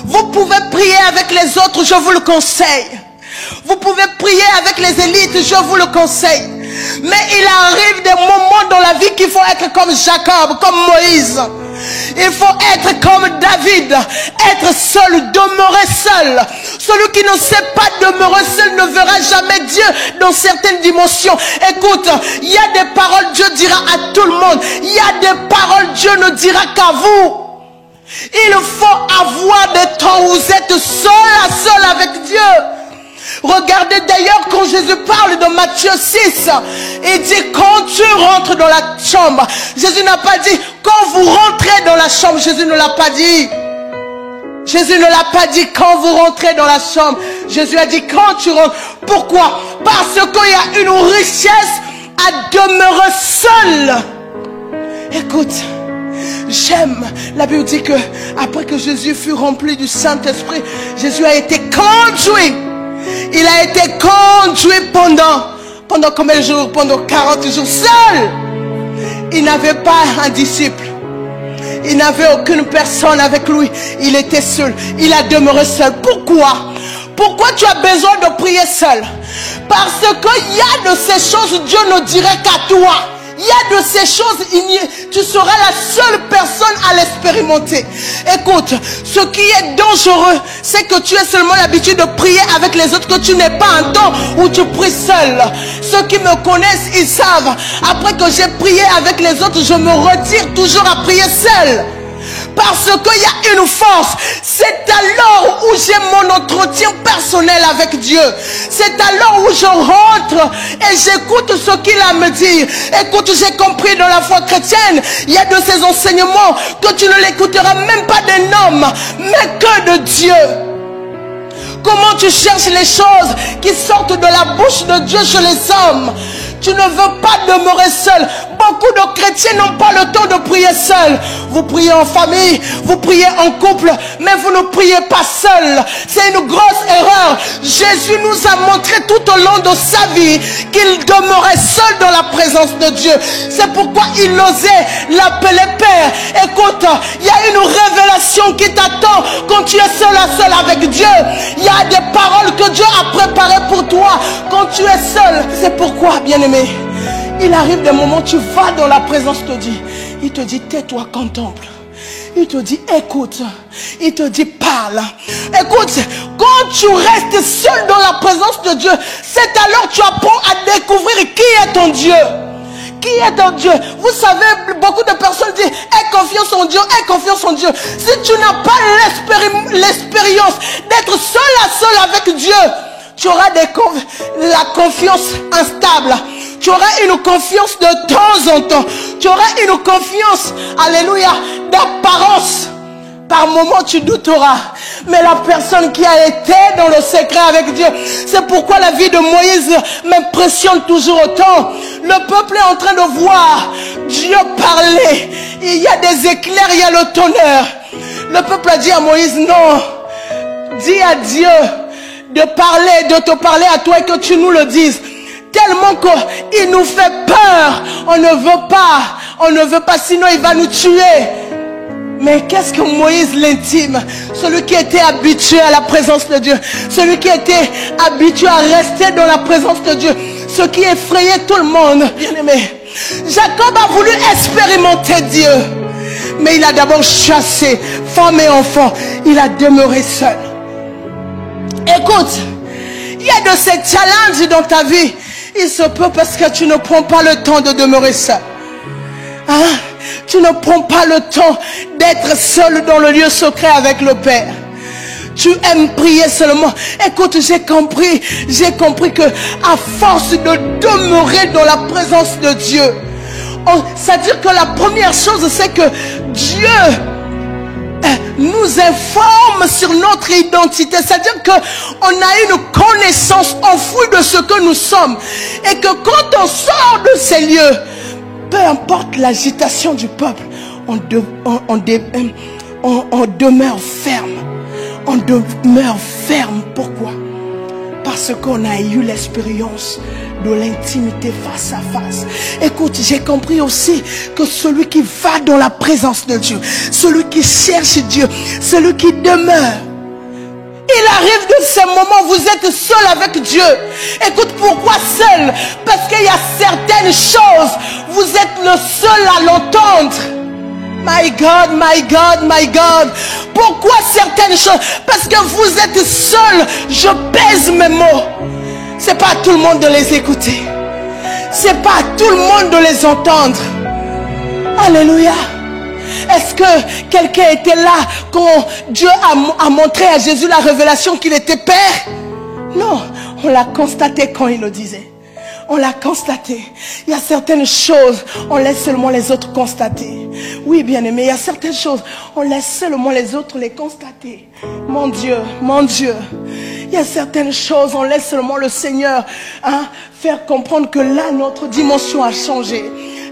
Vous pouvez prier avec les autres, je vous le conseille. Vous pouvez prier avec les élites, je vous le conseille. Mais il arrive des moments dans la vie qu'il faut être comme Jacob, comme Moïse. Il faut être comme David, être seul, demeurer seul. Celui qui ne sait pas demeurer seul ne verra jamais Dieu dans certaines dimensions. Écoute, il y a des paroles Dieu dira à tout le monde. Il y a des paroles Dieu ne dira qu'à vous. Il faut avoir des temps où vous êtes seul à seul avec Dieu. Regardez d'ailleurs quand Jésus parle dans Matthieu 6, il dit quand tu rentres dans la chambre. Jésus n'a pas dit quand vous rentrez dans la chambre. Jésus ne l'a pas dit. Jésus ne l'a pas dit quand vous rentrez dans la chambre. Jésus a dit quand tu rentres. Pourquoi? Parce qu'il y a une richesse à demeurer seul. Écoute, j'aime, la Bible dit que après que Jésus fut rempli du Saint-Esprit, Jésus a été conduit. Il a été conduit pendant combien de jours? Pendant 40 jours seul. Il n'avait pas un disciple. Il n'avait aucune personne avec lui. Il était seul. Il a demeuré seul. Pourquoi? Pourquoi tu as besoin de prier seul? Parce qu'il y a de ces choses Dieu ne dirait qu'à toi. Il y a de ces choses, tu seras la seule personne à l'expérimenter. Écoute, ce qui est dangereux, c'est que tu as seulement l'habitude de prier avec les autres, que tu n'es pas un temps où tu pries seul. Ceux qui me connaissent, ils savent. Après que j'ai prié avec les autres, je me retire toujours à prier seul. Parce qu'il y a une force. C'est alors où j'ai mon entretien personnel avec Dieu. C'est alors où je rentre et j'écoute ce qu'il a à me dire. Écoute, j'ai compris dans la foi chrétienne, il y a de ces enseignements que tu ne l'écouteras même pas d'un homme, mais que de Dieu. Comment tu cherches les choses qui sortent de la bouche de Dieu chez les hommes? Tu ne veux pas demeurer seul. Beaucoup de chrétiens n'ont pas le temps de prier seul. Vous priez en famille, vous priez en couple, mais vous ne priez pas seul. C'est une grosse erreur. Jésus nous a montré tout au long de sa vie qu'il demeurait seul dans la présence de Dieu. C'est pourquoi il osait l'appeler Père. Écoute, il y a une révélation qui t'attend quand tu es seul à seul avec Dieu. Il y a des paroles que Dieu a préparées pour toi quand tu es seul. C'est pourquoi, bien-aimé, il arrive des moments où tu vas dans la présence de Dieu. Il te dit tais-toi, contemple. Il te dit écoute. Il te dit parle. Écoute, quand tu restes seul dans la présence de Dieu, c'est alors que tu apprends à découvrir qui est ton Dieu. Qui est ton Dieu? Vous savez, beaucoup de personnes disent aie confiance en Dieu, aie confiance en Dieu. Si tu n'as pas l'expérience d'être seul à seul avec Dieu, tu auras la confiance instable. Tu auras une confiance de temps en temps. Tu auras une confiance, alléluia, d'apparence. Par moments tu douteras. Mais la personne qui a été dans le secret avec Dieu, c'est pourquoi la vie de Moïse m'impressionne toujours autant. Le peuple est en train de voir Dieu parler. Il y a des éclairs, il y a le tonnerre. Le peuple a dit à Moïse, non, dis à Dieu de te parler à toi et que tu nous le dises. Tellement qu'il nous fait peur. On ne veut pas, sinon il va nous tuer. Mais qu'est-ce que Moïse l'intime? Celui qui était habitué à la présence de Dieu, celui qui était habitué à rester dans la présence de Dieu, ce qui effrayait tout le monde. Bien aimé, Jacob a voulu expérimenter Dieu, mais il a d'abord chassé femme et enfant. Il a demeuré seul. Écoute, il y a de ces challenges dans ta vie. Il se peut parce que tu ne prends pas le temps de demeurer seul. Hein? Tu ne prends pas le temps d'être seul dans le lieu secret avec le Père. Tu aimes prier seulement. Écoute, j'ai compris que à force de demeurer dans la présence de Dieu, c'est-à-dire que la première chose, c'est que Dieu nous informe sur notre identité. C'est-à-dire qu'on a une connaissance enfouie de ce que nous sommes. Et que quand on sort de ces lieux, peu importe l'agitation du peuple, on demeure ferme. On demeure ferme. Pourquoi? Parce qu'on a eu l'expérience de l'intimité face à face. Écoute, j'ai compris aussi que celui qui va dans la présence de Dieu, celui qui cherche Dieu, celui qui demeure, il arrive de ces moments, vous êtes seul avec Dieu. Écoute, pourquoi seul? Parce qu'il y a certaines choses, vous êtes le seul à l'entendre. My God, my God, my God. Pourquoi certaines choses? Parce que vous êtes seul. Je pèse mes mots. C'est pas à tout le monde de les écouter. C'est pas à tout le monde de les entendre. Alléluia. Est-ce que quelqu'un était là quand Dieu a montré à Jésus la révélation qu'il était Père? Non, on l'a constaté quand il le disait. On l'a constaté. Il y a certaines choses, on laisse seulement les autres constater. Oui, bien-aimé, il y a certaines choses, on laisse seulement les autres les constater. Mon Dieu, mon Dieu. Il y a certaines choses, on laisse seulement le Seigneur faire comprendre que là, notre dimension a changé.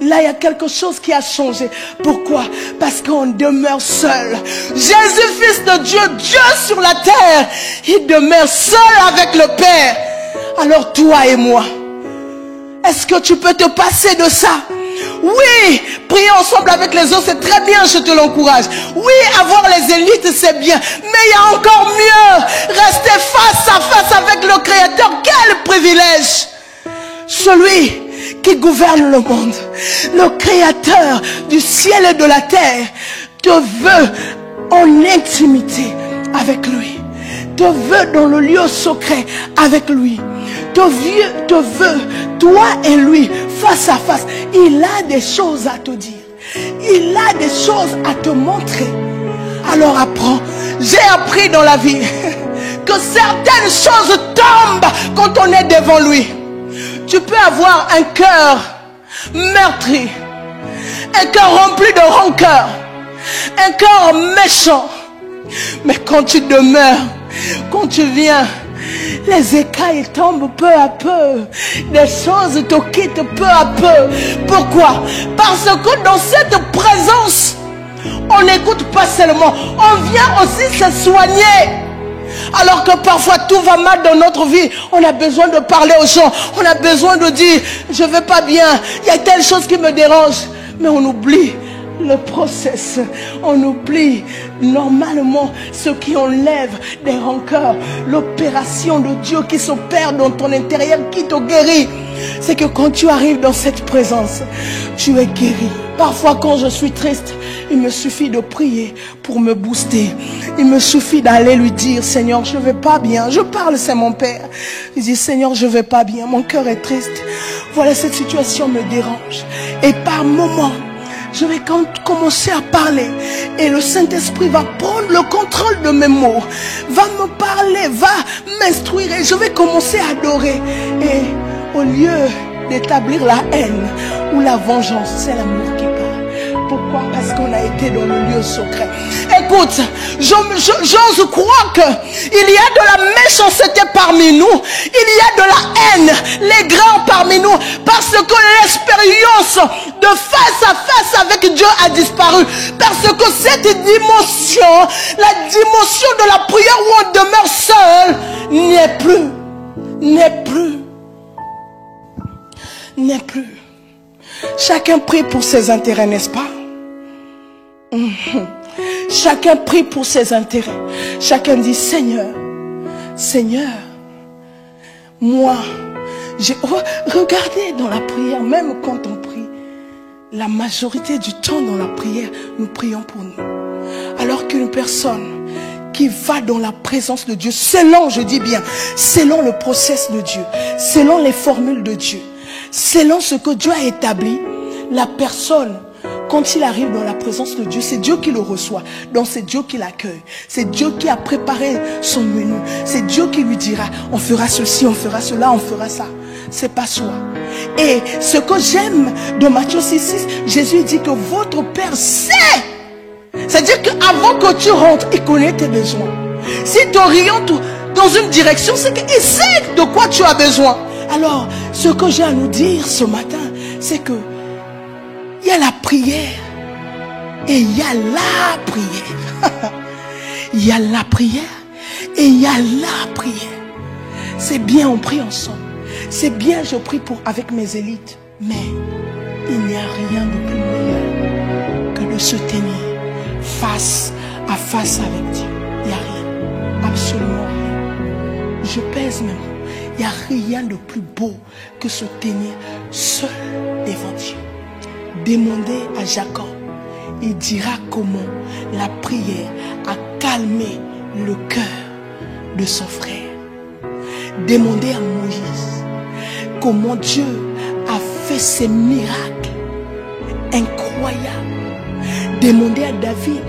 Là, il y a quelque chose qui a changé. Pourquoi? Parce qu'on demeure seul. Jésus, Fils de Dieu, Dieu sur la terre, il demeure seul avec le Père. Alors toi et moi, est-ce que tu peux te passer de ça? Oui, prier ensemble avec les autres, c'est très bien, je te l'encourage. Oui, avoir les élites, c'est bien. Mais il y a encore mieux. Rester face à face avec le Créateur. Quel privilège! Celui qui gouverne le monde, le Créateur du ciel et de la terre, te veut en intimité avec lui. Te veut dans le lieu secret avec lui. Te veut, toi et lui, face à face. Il a des choses à te dire. Il a des choses à te montrer. Alors apprends. J'ai appris dans la vie que certaines choses tombent quand on est devant lui. Tu peux avoir un cœur meurtri, un cœur rempli de rancœur, un cœur méchant. Mais quand tu demeures, quand tu viens, les écailles tombent peu à peu. Des choses te quittent peu à peu. Pourquoi? Parce que dans cette présence, on n'écoute pas seulement, on vient aussi se soigner. Alors que parfois tout va mal dans notre vie, on a besoin de parler aux gens, on a besoin de dire, je ne vais pas bien, il y a telle chose qui me dérange. Mais on oublie le process, on oublie normalement ce qui enlève des rancœurs, l'opération de Dieu qui s'opère dans ton intérieur, qui te guérit. C'est que quand tu arrives dans cette présence, tu es guéri. Parfois quand je suis triste, il me suffit de prier pour me booster. Il me suffit d'aller lui dire, Seigneur, je ne vais pas bien. Je parle, c'est mon Père. Il dit, Seigneur, je ne vais pas bien. Mon cœur est triste. Voilà, cette situation me dérange. Et par moments, je vais commencer à parler. Et le Saint-Esprit va prendre le contrôle de mes mots. Va me parler, va m'instruire. Et je vais commencer à adorer. Et au lieu d'établir la haine ou la vengeance, c'est l'amour qui parle. Pourquoi? Parce qu'on a été dans le lieu secret. Écoute, j'ose croire qu'il y a de la méchanceté parmi nous. Il y a de la haine, les grands parmi nous. Parce que l'expérience de face à face avec Dieu a disparu. Parce que cette dimension, la dimension de la prière où on demeure seul, n'est plus. Chacun prie pour ses intérêts, n'est-ce pas? Chacun prie pour ses intérêts. Chacun dit, Seigneur, moi, regardez dans la prière, même quand on prie, la majorité du temps dans la prière, nous prions pour nous. Alors qu'une personne qui va dans la présence de Dieu, selon, je dis bien, selon le process de Dieu, selon les formules de Dieu, selon ce que Dieu a établi, la personne, quand il arrive dans la présence de Dieu, c'est Dieu qui le reçoit. Donc c'est Dieu qui l'accueille. C'est Dieu qui a préparé son menu. C'est Dieu qui lui dira, on fera ceci, on fera cela, on fera ça. C'est pas soi. Et ce que j'aime de Matthieu 6,6, Jésus dit que votre Père sait. C'est-à-dire qu'avant que tu rentres, il connaît tes besoins. Si tu orientes dans une direction, c'est qu'il sait de quoi tu as besoin. Alors, ce que j'ai à nous dire ce matin, c'est que il y a la prière et il y a la prière. Il y a la prière et il y a la prière. C'est bien, on prie ensemble. C'est bien, je prie avec mes élites. Mais il n'y a rien de plus meilleur que de se tenir face à face avec Dieu. Il n'y a rien. absolument rien. Je pèse même. Il n'y a rien de plus beau que se tenir seul devant Dieu. Demandez à Jacob. Il dira comment la prière a calmé le cœur de son frère. Demandez à Moïse comment Dieu a fait ces miracles incroyables. Demandez à David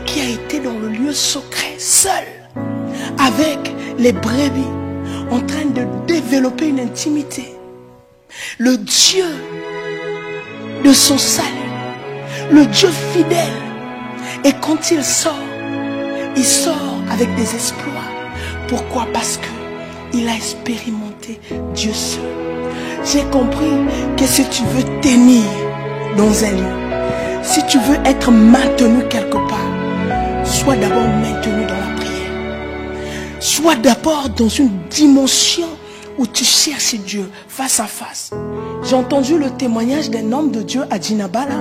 qui a été dans le lieu secret, seul, avec les brebis, en train de développer une intimité. Le Dieu de son salut, le Dieu fidèle. Et quand il sort avec des exploits. Pourquoi? Parce qu'il a expérimenté Dieu seul. J'ai compris que si tu veux tenir dans un lieu, si tu veux être maintenu quelque part, sois d'abord maintenu dans la prière. Sois d'abord dans une dimension où tu cherches Dieu face à face. J'ai entendu le témoignage d'un homme de Dieu à Djinabala.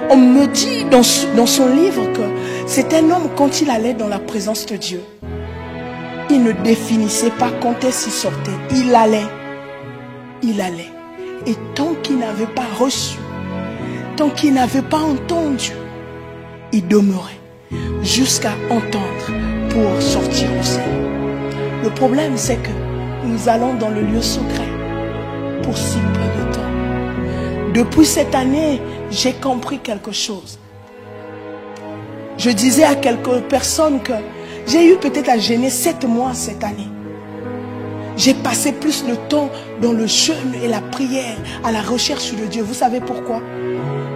On me dit dans son livre que c'est un homme, quand il allait dans la présence de Dieu, il ne définissait pas quand est-ce qu'il sortait. Il allait. Et tant qu'il n'avait pas reçu, tant qu'il n'avait pas entendu, il demeurait jusqu'à entendre pour sortir au Seigneur. Le problème, c'est que nous allons dans le lieu secret pour si peu de temps. Depuis cette année, j'ai compris quelque chose. Je disais à quelques personnes que j'ai eu peut-être à jeûner 7 mois cette année. J'ai passé plus de temps dans le jeûne et la prière, à la recherche de Dieu. Vous savez pourquoi?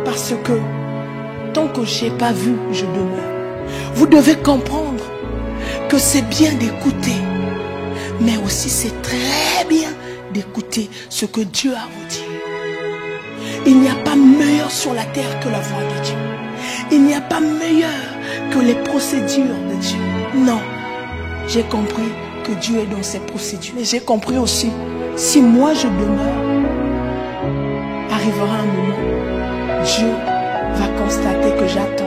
Parce que tant que je n'ai pas vu, je demeure. Vous devez comprendre que c'est bien d'écouter, mais aussi c'est très bien d'écouter ce que Dieu a à vous dire. Il n'y a pas meilleur sur la terre que la voix de Dieu. Il n'y a pas meilleur que les procédures de Dieu. Non, j'ai compris que Dieu est dans ses procédures. Et j'ai compris aussi, si moi je demeure, arrivera un moment, Dieu va constater que j'attends.